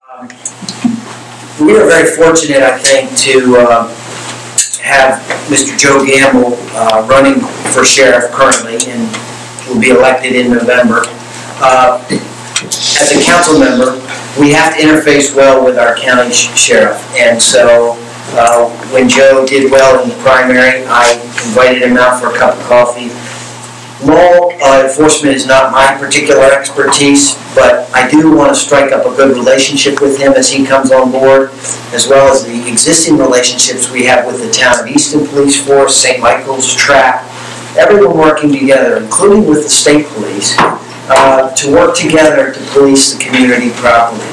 We are very fortunate, I think, to have Mr. Joe Gamble running for sheriff currently and will be elected in November. As a council member, we have to interface well with our county sheriff, and so when Joe did well in the primary, I invited him out for a cup of coffee. Law enforcement is not my particular expertise, but I do want to strike up a good relationship with him as he comes on board, as well as the existing relationships we have with the town of Easton Police Force, St. Michael's, TRAP, everyone working together, including with the state police, to work together to police the community properly.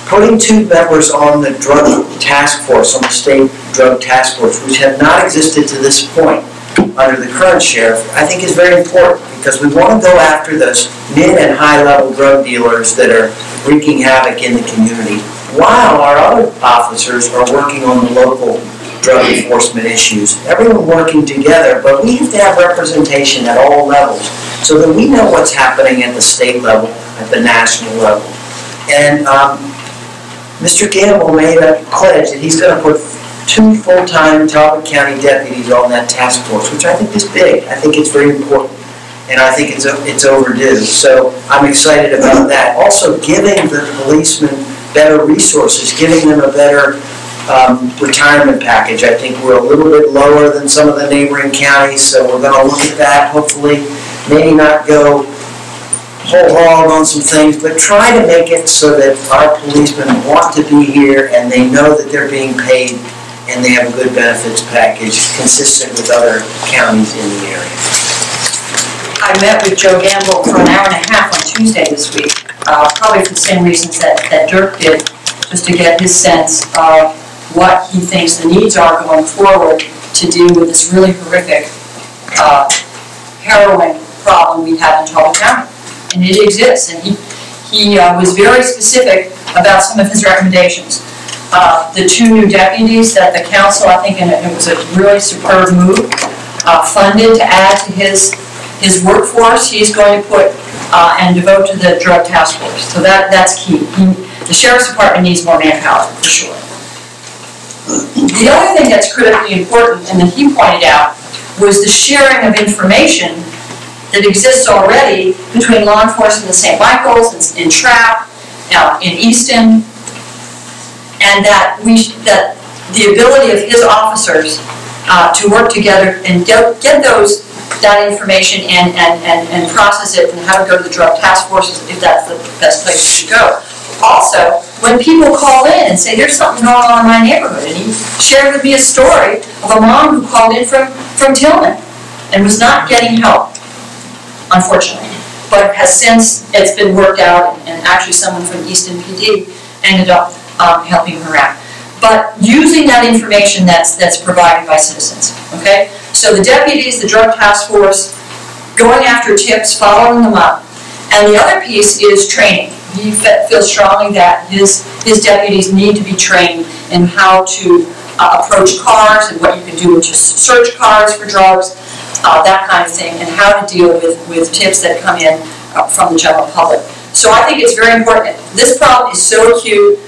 Putting 2 members on the drug task force, on the state drug task force, which have not existed to this point under the current sheriff, I think is very important, because we want to go after those mid and high level drug dealers that are wreaking havoc in the community, while our other officers are working on the local drug enforcement issues. Everyone working together, but we have to have representation at all levels so that we know what's happening at the state level, at the national level. And Mr. Gamble made a pledge that he's going to put 2 full-time Talbot County deputies on that task force, which I think is big. I think it's very important, and I think it's overdue. So I'm excited about that. Also, giving the policemen better resources, giving them a better retirement package. I think we're a little bit lower than some of the neighboring counties, so we're going to look at that, hopefully. Maybe not go whole hog on some things, but try to make it so that our policemen want to be here and they know that they're being paid and they have a good benefits package consistent with other counties in the area. I met with Joe Gamble for an hour and a half on Tuesday this week, probably for the same reasons that Dirck did, just to get his sense of what he thinks the needs are going forward to deal with this really horrific heroin problem we have in Talbot County. And it exists, and he was very specific about some of his recommendations. The 2 new deputies that the council, I think, and it was a really superb move, funded to add to his workforce, he's going to put and devote to the drug task force. So that's key. The sheriff's department needs more manpower, for sure. The other thing that's critically important, and that he pointed out, was the sharing of information that exists already between law enforcement in St. Michael's, in TRAP, in Easton, and that the ability of his officers to work together and get that information and process it, and how to go to the drug task forces if that's the best place to go. Also, when people call in and say there's something going on in my neighborhood, and he shared with me a story of a mom who called in from Tillman and was not getting help, unfortunately, but has since, it's been worked out, and actually someone from Easton PD ended up helping her out. But using that information that's provided by citizens, okay? So the deputies, the drug task force, going after tips, following them up. And the other piece is training. He feels strongly that his deputies need to be trained in how to approach cars and what you can do with just search cars for drugs, that kind of thing, and how to deal with tips that come in from the general public. So I think it's very important. This problem is so acute.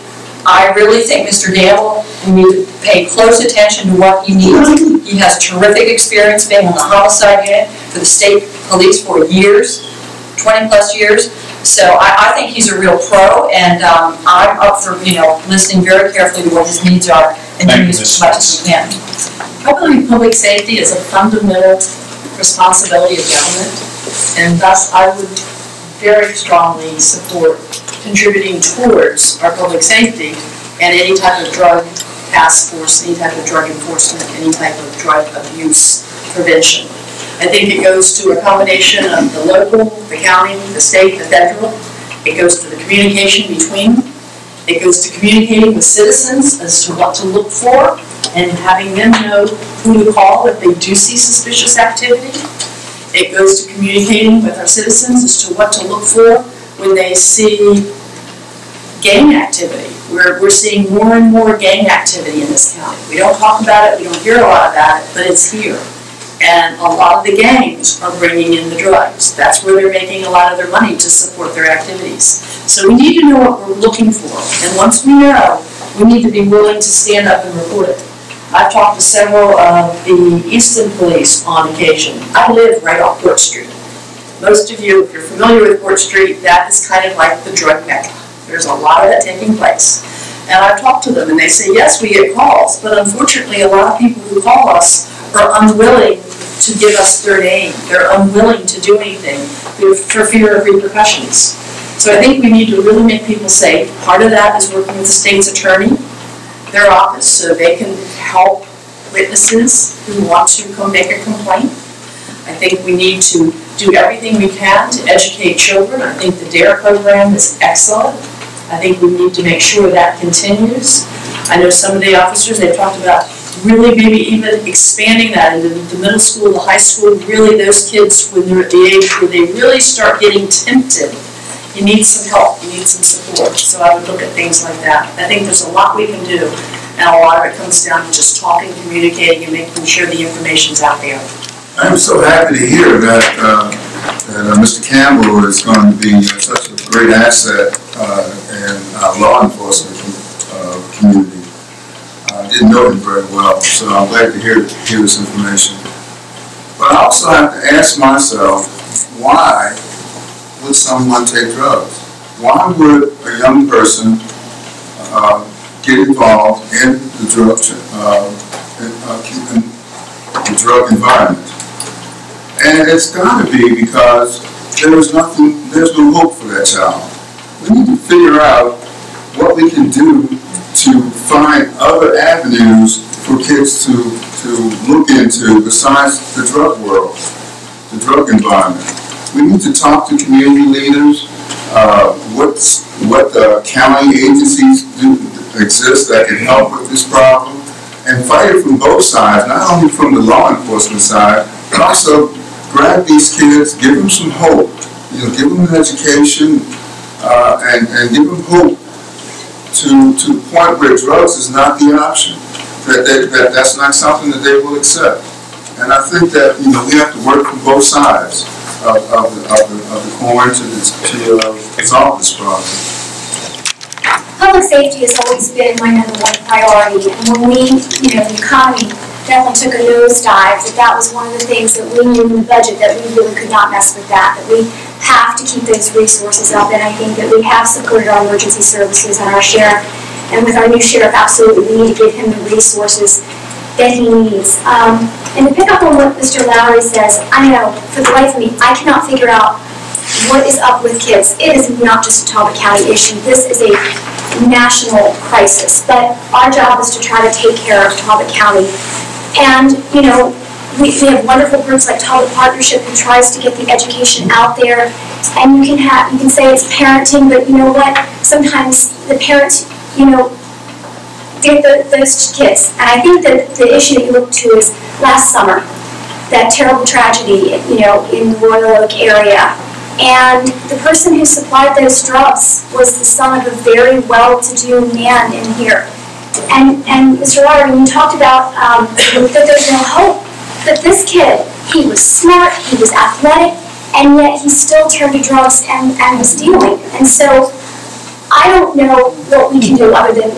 I really think Mr. Gamble, we need to pay close attention to what he needs. He has terrific experience being on the homicide unit for the state police for years, 20 plus years. So I think he's a real pro, and I'm up for listening very carefully to what his needs are and doing as much as we can. Helping public safety is a fundamental responsibility of government, and thus I would very strongly support contributing towards our public safety and any type of drug task force, any type of drug enforcement, any type of drug abuse prevention. I think it goes to a combination of the local, the county, the state, the federal. It goes to the communication between them. It goes to communicating with citizens as to what to look for and having them know who to call if they do see suspicious activity. It goes to communicating with our citizens as to what to look for when they see gang activity. We're seeing more and more gang activity in this county. We don't talk about it, we don't hear a lot about it, but it's here. And a lot of the gangs are bringing in the drugs. That's where they're making a lot of their money to support their activities. So we need to know what we're looking for, and once we know, we need to be willing to stand up and report it. I've talked to several of the Easton police on occasion. I live right off Court Street. Most of you, if you're familiar with Court Street, that is kind of like the drug mecca. There's a lot of that taking place. And I've talked to them, and they say, yes, we get calls, but unfortunately a lot of people who call us are unwilling to give us their name. They're unwilling to do anything for fear of repercussions. So I think we need to really make people safe. Part of that is working with the state's attorney, their office, so they can help witnesses who want to come make a complaint. I think we need to do everything we can to educate children. I think the DARE program is excellent. I think we need to make sure that continues. I know some of the officers, they've talked about really maybe even expanding that into the middle school, the high school, really those kids when they're at the age where they really start getting tempted. You need some help, you need some support. So I would look at things like that. I think there's a lot we can do, and a lot of it comes down to just talking, communicating, and making sure the information's out there. I'm so happy to hear that, Mr. Campbell is going to be such a great asset in our law enforcement community. I didn't know him very well, so I'm glad to hear this information. But I also have to ask myself, why would someone take drugs? Why would a young person get involved in the drug environment? And it's got to be because there's no hope for that child. We need to figure out what we can do to find other avenues for kids to look into besides the drug world, the drug environment. We need to talk to community leaders, what county agencies exist that can help with this problem, and fight it from both sides, not only from the law enforcement side, but also grab these kids, give them some hope, give them an education, and give them hope to the point where drugs is not the option, that's not something that they will accept. And I think that we have to work from both sides of the coin to solve this problem. Public safety has always been my #1 priority, and when the economy definitely took a nosedive, that was one of the things that we knew in the budget that we really could not mess with that we have to keep those resources up, and I think that we have supported our emergency services and our sheriff, and with our new sheriff, absolutely, we need to give him the resources that he needs. And to pick up on what Mr. Lowery says, I know, for the life of me, I cannot figure out what is up with kids. It is not just a Talbot County issue. This is a national crisis, but our job is to try to take care of Talbot County. And, we have wonderful groups like Talbot Partnership who tries to get the education out there. And you can say it's parenting, but you know what? Sometimes the parents, get those kids. And I think that the issue that you look to is last summer, that terrible tragedy, in the Royal Oak area. And the person who supplied those drugs was the son of a very well-to-do man in here. And Mr. Lowery, when you talked about that there's no hope, but this kid, he was smart, he was athletic, and yet he still turned to drugs and was stealing. And so I don't know what we can do other than,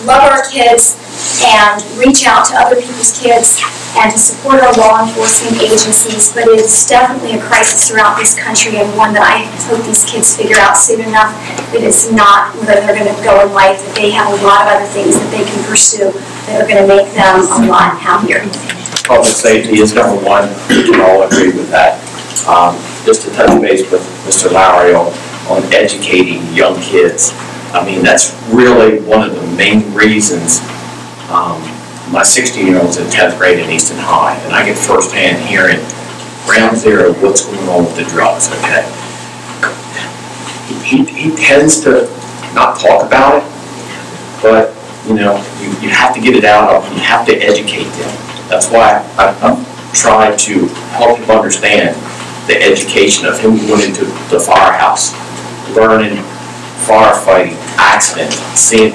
love our kids and reach out to other people's kids and to support our law enforcement agencies, but it is definitely a crisis throughout this country, and one that I hope these kids figure out soon enough that it's not where they're going to go in life, that they have a lot of other things that they can pursue that are going to make them a lot happier. Public safety is #1. We can all agree with that. Just to touch base with Mr. Lowery on educating young kids, I mean, that's really one of the main reasons. My 16-year-old's in 10th grade in Easton High, and I get firsthand hearing ground zero of what's going on with the drugs, okay? He tends to not talk about it, but, you have to get it out of them. You have to educate them. That's why I've tried to help him understand the education of him going into the firehouse, learning firefighting, accident, seeing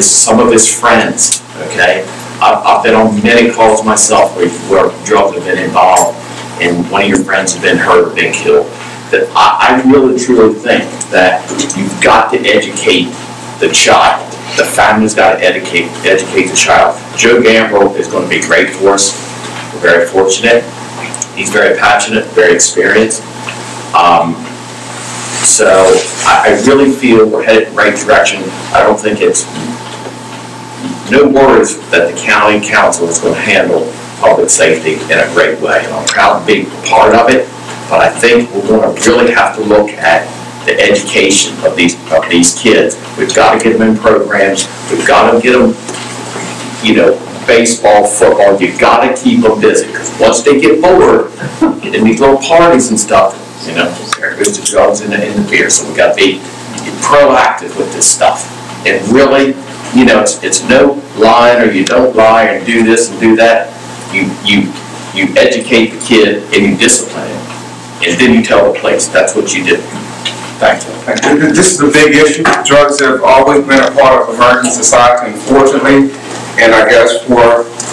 some of his friends, okay? I've been on many calls myself where drugs have been involved and one of your friends has been hurt or been killed. that I really truly think that you've got to educate the child. The family's got to educate the child. Joe Gamble is going to be great for us. We're very fortunate. He's very passionate, very experienced. So I really feel we're headed in the right direction. I don't think it's no worries that the county council is going to handle public safety in a great way. And I'm proud to be part of it, but I think we're going to really have to look at the education of these kids. We've got to get them in programs. We've got to get them, baseball, football. You've got to keep them busy, because once they get bored, get in these little parties and stuff, there goes the drugs and the beer. So we've got to be proactive with this stuff. And really, it's no lying or you don't lie and do this and do that. You educate the kid and you discipline him. And then you tell the police. That's what you do. Thank you. This is a big issue. Drugs have always been a part of American society, unfortunately, and I guess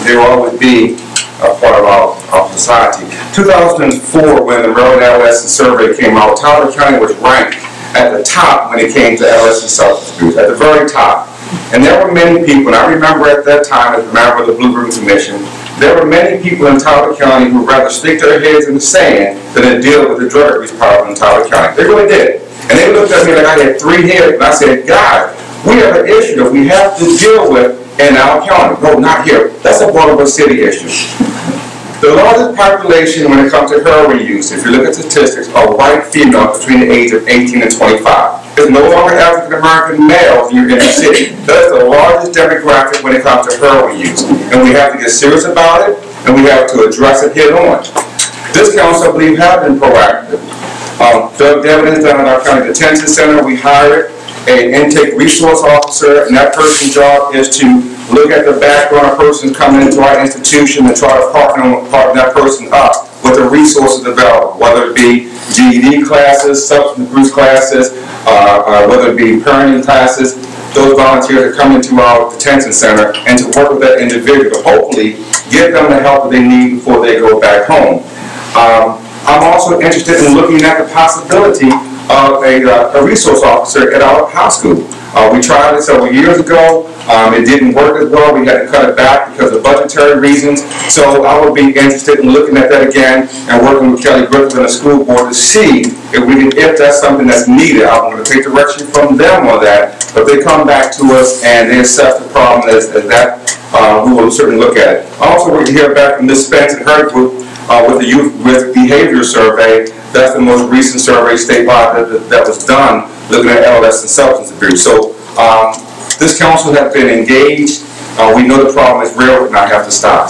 they will always be a part of our society. 2004, when the Maryland Adolescent Survey came out, Talbot County was ranked at the top when it came to adolescent substance abuse, at the very top. And there were many people, and I remember at that time as a member of the Blue Ribbon Commission, there were many people in Talbot County who would rather stick their heads in the sand than to deal with the drug abuse problem in Talbot County. They really did. And they looked at me like I had 3 heads, and I said, guys, we have an issue that we have to deal with in our county. No, not here. That's a Baltimore City issue. The largest population when it comes to heroin use, if you look at statistics, are white females between the age of 18 and 25. There's no longer African American males in the city. That's the largest demographic when it comes to heroin use. And we have to get serious about it, and we have to address it head on. This council, I believe, has been proactive. Doug Devin is down at our county detention center. We hired an intake resource officer, and that person's job is to look at the background of persons coming into our institution and try to partner that person up with the resources available, whether it be GED classes, substance abuse classes, whether it be parenting classes. Those volunteers that come into our detention center and to work with that individual to hopefully give them the help that they need before they go back home. I'm also interested in looking at the possibility of a resource officer at our high school. We tried it several years ago. It didn't work as well. We had to cut it back because of budgetary reasons. So I would be interested in looking at that again and working with Kelly Griffith and the school board to see if that's something that's needed. I'm going to take direction from them on that. But they come back to us and they assess the problem as that, we will certainly look at it. Also, we're going to hear back from Ms. Spence and her group with the youth with behavior survey. That's the most recent survey statewide that was done looking at adolescent substance abuse. So this council has been engaged. We know the problem is real, and I have to stop.